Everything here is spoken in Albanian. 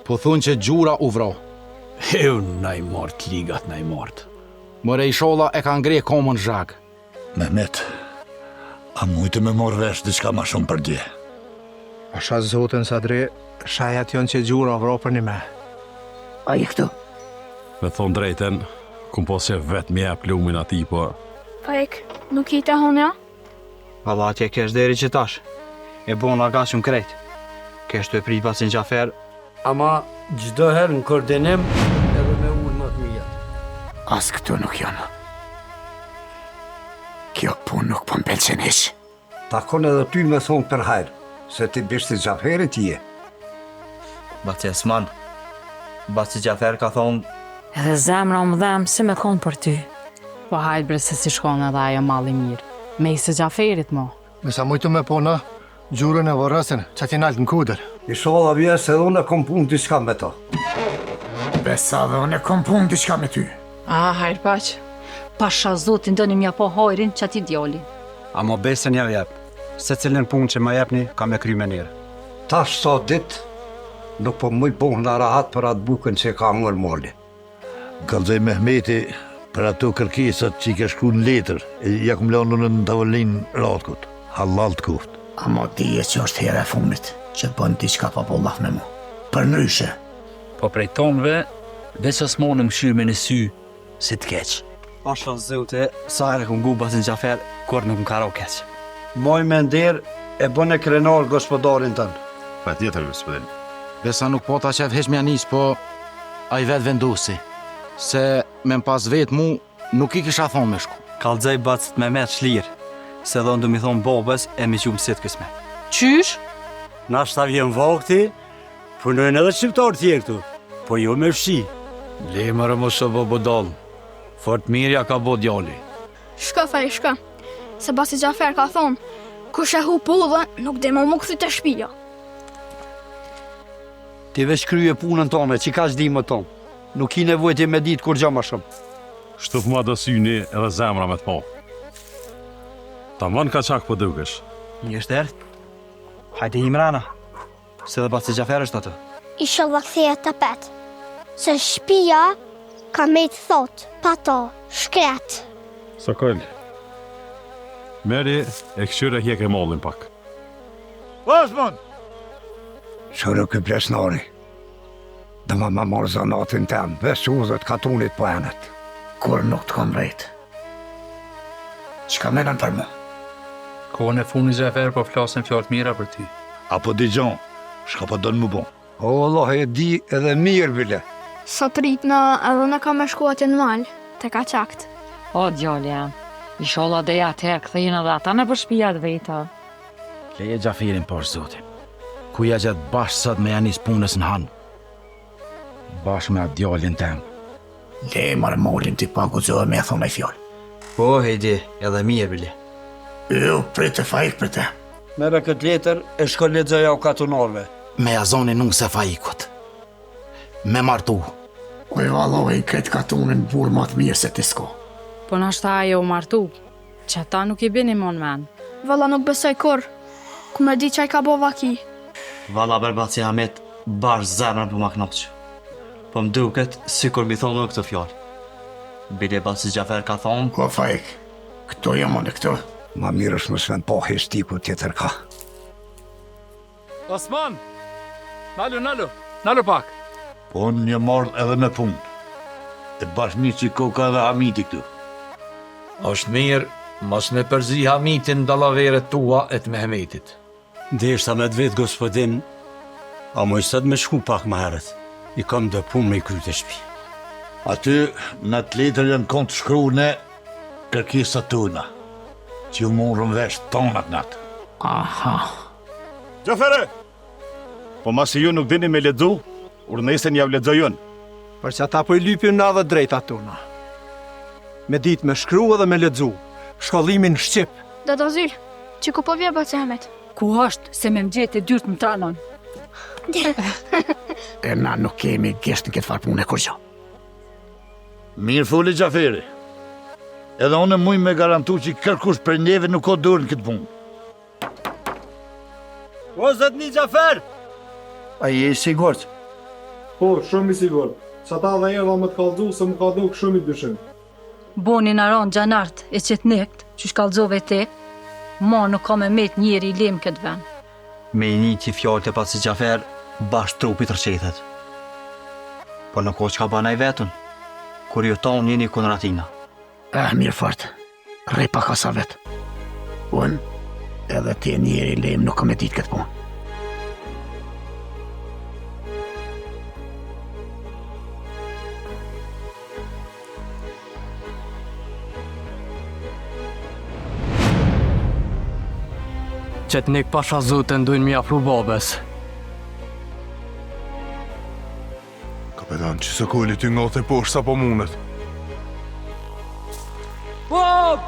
Po thunë që gjura u vro. Eu na i mort ligat, na i mort. More i sholla e ka ngre komën zhag. Mehmet, a mujtë me morë vesh diçka ma shumë për dje? Pasha zotën Sadri, shajat jonë që gjura vro për një me. A i këtu? Me thonë drejten, kum po se vetë me jep lumin ati, po... Pajk, nuk i të honja? Valla atje kesh deri që tash. E bona ka shumë krejt. Kesh të e prit pasin Gjafer. Ama gjdo herë në koordinim edhe me ullë më të mija. As këtu nuk janë. Kjo pun nuk po m'pëlqen hiç. Takon edhe ty me thonë për hajrë, se ti bishti Gjaferit je. Baci Esman, Baci Gjafer ka thonë... Edhe zemra më dhem si me konë për ty. Po hajtë bre se si shkon edhe ajo mali mirë. Me i se Gjaferit mo. Nësa mujtu me pona, gjurën e vorësin, që ti naltë në kuder. I shola vjes edhe unë e kom punë diçka me ta. Besa dhe unë e kom punë diçka me ty. Hajrë paq. Pasha zotin do një mja po hojrin që ati djoli. Amo besën ja jep. Se cilin punë që ma jepni, ka me kry me njerë. Tash sa dit, nuk po muj punë në rahat për atë bukën që ka mërë moli. Kallëzaj Mehmeti për ato kërkesat që i ka shkru në letër, e ja kum lënë në tavolinë ratkut, halal të kuft. Ama dije që është hera e funit, që bën diçka pa bollaf me mu. Për ndryshe. Po prej tonëve, veç as monë mshyrë në sy, si të keq. Pasha zote, sa ere ku ngu Baci Gjafer, kur nuk më ka ro keq. Moj me nderë e bën e krenar gospodarin tënë. Pa tjetër, gospodin. Besa nuk po ta qef heq mja nis, po a i vetë vendosi. Se me m'pas vetë mu, nuk i kisha thonë me shku. Kallëzaj Bacit me met shlirë, se dhonë du mi thonë bobës e mi qumë sitë kësme. Qysh? Na shta vjen vakti, punojnë edhe shqiptarë tjerë këtu, po jo me fshi. Lemërë më së bo bodal, fort mirja ka bo djali. Shka faj, shka. Se Baci Gjafer ka thonë, kush e hu pullën, nuk dhe më këthi të shpija. Ti veç kryje punën tonë, që ka shdi më tonë. Nuk i nevojt e me ditë kur gja ma shumë. Shtëp ma dhe syni edhe zemra me të po. Ta mën ka qak po dukesh. Një është ertë. Hajde i mrana, se dhe Baci Gjafer është atë. Isha dhe këtheje të petë, se shpija ka me të thotë, pa to, shkret. Sokol. Meri e këshyre hjek e mollin pak. Osman! Shërë këj presnari. Dhe ma marë zanatin tem, vesh uzët katunit po enet. Kur nuk të kom rejt. Qka menën për mu? Kohën e funi Gjafer po flasin fjallë mira për ty. Apo digjon, shka po donë më bon. O, Allah e di edhe mirë bile. Sa të rritëna edhe në ka me shku atje në malë, te ka qakt. O, djoli jam. I sholla dhe ja te këthejnë edhe ata në për shpijat veta. Leje Gjafirin poshtë zotin. Kuja gjatë bashkë sot me janis punës në hanë. Bashkë me atë djallin tem. Le marë molin t'i paguzohë me e thonë e fjallë. Po, hejdi, edhe mirë bile. Jo, prej të fajk për te. Mere këtë letër e shko lexoja u katunarve. Me jazoni nuk se fajikut. Me martu. Oj valoj këtë katunin burë ma të mirë se t'i sko. Po nashta ajo u martu, që ta nuk i bini mon men. Valla nuk besoj kur, ku me di që i ka bo vaki. Valla ber Baci Hamet, bashkë zemrën për ma knoqë. Po më duket, si kur mi thonë në këtë fjallë. Bile Baci Gjafer ka thonë... Ko fajk, këto jam në këto. Ma mirë është më sven po heshtiku tjetër ka. Osman! Nalu pak! Po unë një marrë edhe me punë. E bashmi që koka dhe Hamiti këtu. Është mirë, mos me përzi Hamitin dallaveret tua e të Mehmetit. Deshta me të vetë gospodin, a moj sët me shku pak më herët. I kam dhe punë me i kryt e shpi. Aty në të letër janë kontë shkru në kërkesat tona, që ju morën vesh tonat natë. Aha. Gjafere! Po masi ju nuk dini me ledzu, urnesen jav ledzojun. Për që ata po i lypim në dhe drejta tona. Me dit me shkru edhe me ledzu, shkollimin shqip. Do të zyrë, që ku po vje Baci Hamet? Ku është se me mgjet e dyrt në tranon? E na nuk kemi gesht në këtë farë punë e kur gjo. Mirë foli Gjaferi. Edhe unë muj me garantu që kërkush për neve nuk o dorë në këtë punë. O, zëtni Gjafer! A je i sigurt? Po, shumë i sigur. Sa ta dhe erdha më të kallëzu se më ka duk shumë i dyshim. Boni në ranë gjanart e qetnikt, që shkallëzove ti, ma nuk ka me met njeri i lem këtë vend. Me i një që fjallë të pasi Gjafer, bashkë trupit rëqethet. Po nuk o që ka banaj vetën, kur ju tonë njeni Konratina. Mirë fort, rej pa kasa vetë. Unë, edhe ti njeri i lem nuk ka me ditë këtë punë. Qetnik pasha zotën dojnë mi afru babes. Kapetan, që se kolli ty nga të poshtë sa po mundet. Bob!